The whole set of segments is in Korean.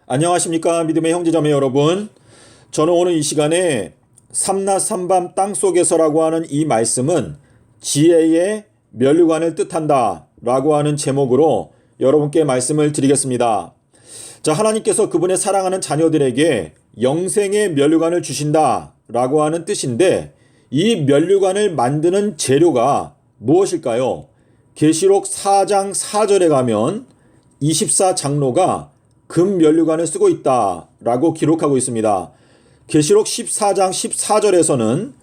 안녕하십니까 믿음의 형제자매 여러분. 저는 오늘 이 시간에 삼낮 삼밤 땅속에서라고 하는 이 말씀은 지혜의 면류관을 뜻한다 라고 하는 제목으로 여러분께 말씀을 드리겠습니다. 자, 하나님께서 그분의 사랑하는 자녀들에게 영생의 면류관을 주신다 라고 하는 뜻인데, 이 면류관을 만드는 재료가 무엇일까요? 계시록 4장 4절에 가면 24장로가 금 면류관을 쓰고 있다라고 기록하고 있습니다. 계시록 14장 14절에서는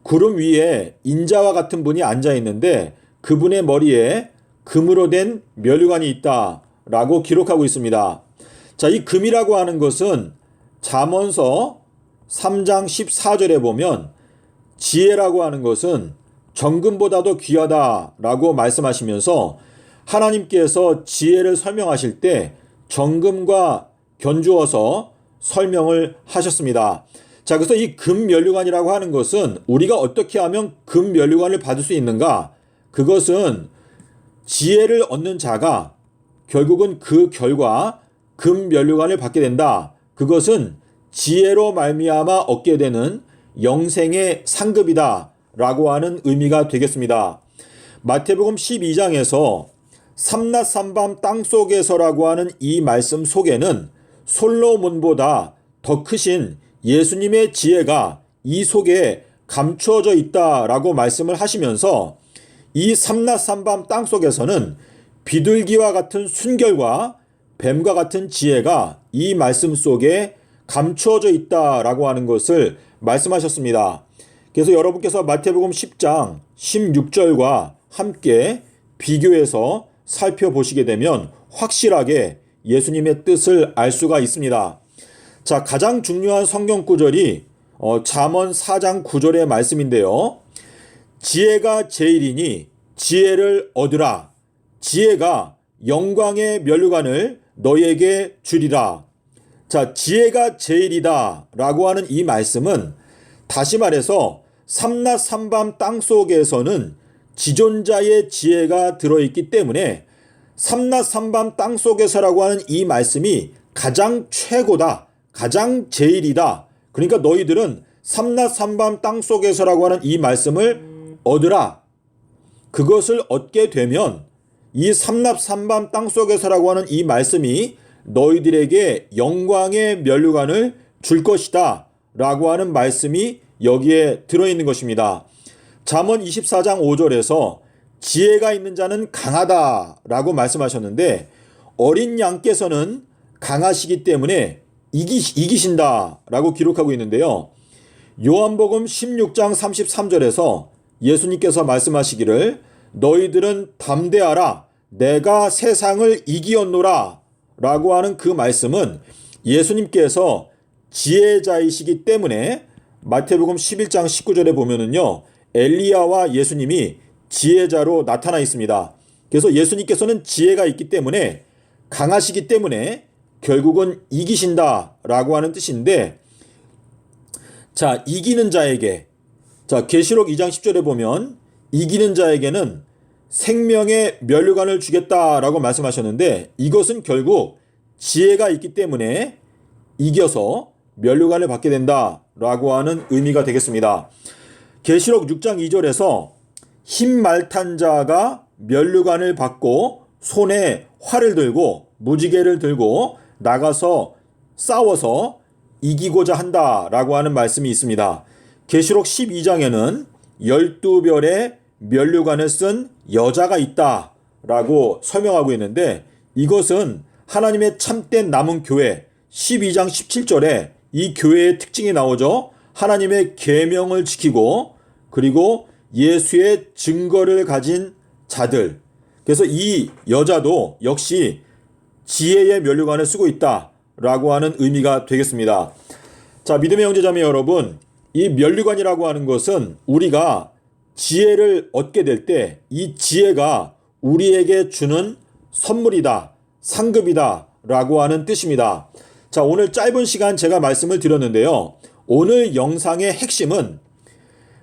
구름 위에 인자와 같은 분이 앉아 있는데 그분의 머리에 금으로 된 면류관이 있다라고 기록하고 있습니다. 자, 이 금이라고 하는 것은 잠언서 3장 14절에 보면 지혜라고 하는 것은 정금보다도 귀하다라고 말씀하시면서 하나님께서 지혜를 설명하실 때 정금과 견주어서 설명을 하셨습니다. 자, 그래서 이 금 면류관이라고 하는 것은 우리가 어떻게 하면 금 면류관을 받을 수 있는가? 그것은 지혜를 얻는 자가 결국은 그 결과 금 면류관을 받게 된다. 그것은 지혜로 말미암아 얻게 되는 영생의 상급이다 라고 하는 의미가 되겠습니다. 마태복음 12장에서 삼낮 삼밤 땅속에서라고 하는 이 말씀 속에는 솔로몬보다 더 크신 예수님의 지혜가 이 속에 감추어져 있다라고 말씀을 하시면서 이 삼낮 삼밤 땅속에서는 비둘기와 같은 순결과 뱀과 같은 지혜가 이 말씀 속에 감추어져 있다라고 하는 것을 말씀하셨습니다. 그래서 여러분께서 마태복음 10장 16절과 함께 비교해서 살펴보시게 되면 확실하게 예수님의 뜻을 알 수가 있습니다. 자, 가장 중요한 성경 구절이 잠언 4장 9절의 말씀인데요. 지혜가 제일이니 지혜를 얻으라. 지혜가 영광의 면류관을 너희에게 주리라. 자, 지혜가 제일이다 라고 하는 이 말씀은 다시 말해서 삼낮 삼밤 땅속에서는 지존자의 지혜가 들어있기 때문에 삼낮 삼밤 땅속에서라고 하는 이 말씀이 가장 최고다, 가장 제일이다. 그러니까 너희들은 삼낮 삼밤 땅속에서라고 하는 이 말씀을 얻으라. 그것을 얻게 되면 이 삼낮 삼밤 땅속에서라고 하는 이 말씀이 너희들에게 영광의 면류관을 줄 것이다 라고 하는 말씀이 여기에 들어있는 것입니다. 잠언 24장 5절에서 지혜가 있는 자는 강하다라고 말씀하셨는데, 어린 양께서는 강하시기 때문에 이기신다라고 기록하고 있는데요. 요한복음 16장 33절에서 예수님께서 말씀하시기를 너희들은 담대하라 내가 세상을 이기었노라 라고 하는 그 말씀은 예수님께서 지혜자이시기 때문에 마태복음 11장 19절에 보면은요, 엘리야와 예수님이 지혜자로 나타나 있습니다. 그래서 예수님께서는 지혜가 있기 때문에 강하시기 때문에 결국은 이기신다라고 하는 뜻인데, 자, 이기는 자에게, 자, 계시록 2장 10절에 보면 이기는 자에게는 생명의 면류관을 주겠다라고 말씀하셨는데, 이것은 결국 지혜가 있기 때문에 이겨서 면류관을 받게 된다라고 하는 의미가 되겠습니다. 계시록 6장 2절에서 흰 말 탄 자가 면류관을 받고 손에 활을 들고 무지개를 들고 나가서 싸워서 이기고자 한다라고 하는 말씀이 있습니다. 계시록 12장에는 12별의 면류관을 쓴 여자가 있다라고 설명하고 있는데, 이것은 하나님의 참된 남은 교회 12장 17절에 이 교회의 특징이 나오죠. 하나님의 계명을 지키고 그리고 예수의 증거를 가진 자들. 그래서 이 여자도 역시 지혜의 면류관을 쓰고 있다라고 하는 의미가 되겠습니다. 자, 믿음의 형제자매 여러분, 이 면류관이라고 하는 것은 우리가 지혜를 얻게 될 때 이 지혜가 우리에게 주는 선물이다, 상급이다 라고 하는 뜻입니다. 자, 오늘 짧은 시간 제가 말씀을 드렸는데요. 오늘 영상의 핵심은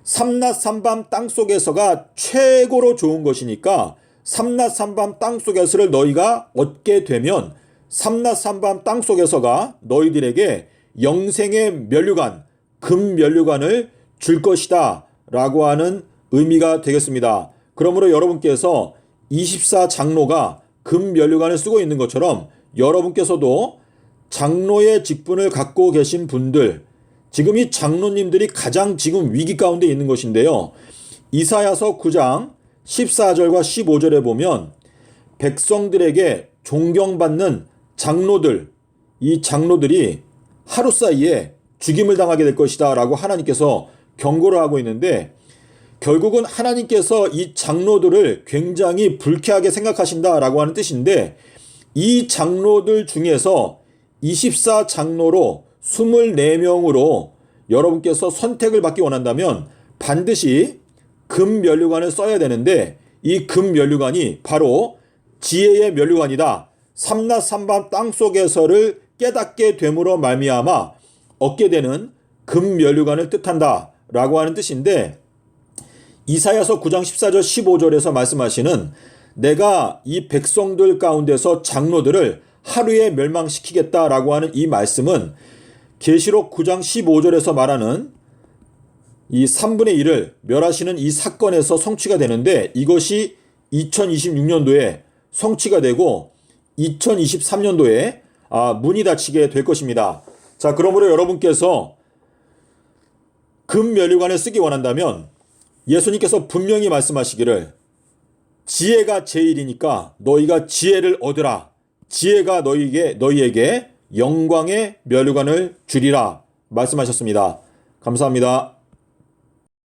삼낮 삼밤 땅속에서가 최고로 좋은 것이니까 삼낮 삼밤 땅속에서를 너희가 얻게 되면 삼낮삼밤 땅속에서가 너희들에게 영생의 면류관, 금면류관을 줄 것이다 라고 하는 의미가 되겠습니다. 그러므로 여러분께서 24장로가 금면류관을 쓰고 있는 것처럼 여러분께서도 장로의 직분을 갖고 계신 분들, 지금 이 장로님들이 가장 지금 위기 가운데 있는 것인데요. 이사야서 9장 14절과 15절에 보면 백성들에게 존경받는 장로들, 이 장로들이 하루 사이에 죽임을 당하게 될 것이다 라고 하나님께서 경고를 하고 있는데, 결국은 하나님께서 이 장로들을 굉장히 불쾌하게 생각하신다 라고 하는 뜻인데, 이 장로들 중에서 24장로로 24명으로 여러분께서 선택을 받기 원한다면 반드시 금면류관을 써야 되는데, 이 금면류관이 바로 지혜의 면류관이다. 삼낮삼밤 땅속에서를 깨닫게 됨으로 말미암아 얻게 되는 금면류관을 뜻한다 라고 하는 뜻인데, 이사야서 9장 14절 15절에서 말씀하시는 내가 이 백성들 가운데서 장로들을 하루에 멸망시키겠다라고 하는 이 말씀은 계시록 9장 15절에서 말하는 이 3분의 1을 멸하시는 이 사건에서 성취가 되는데, 이것이 2026년도에 성취가 되고 2023년도에 문이 닫히게 될 것입니다. 자, 그러므로 여러분께서 금면류관을 쓰기 원한다면 예수님께서 분명히 말씀하시기를 지혜가 제일이니까 너희가 지혜를 얻으라. 지혜가 너희에게 영광의 면류관을 주리라 말씀하셨습니다. 감사합니다.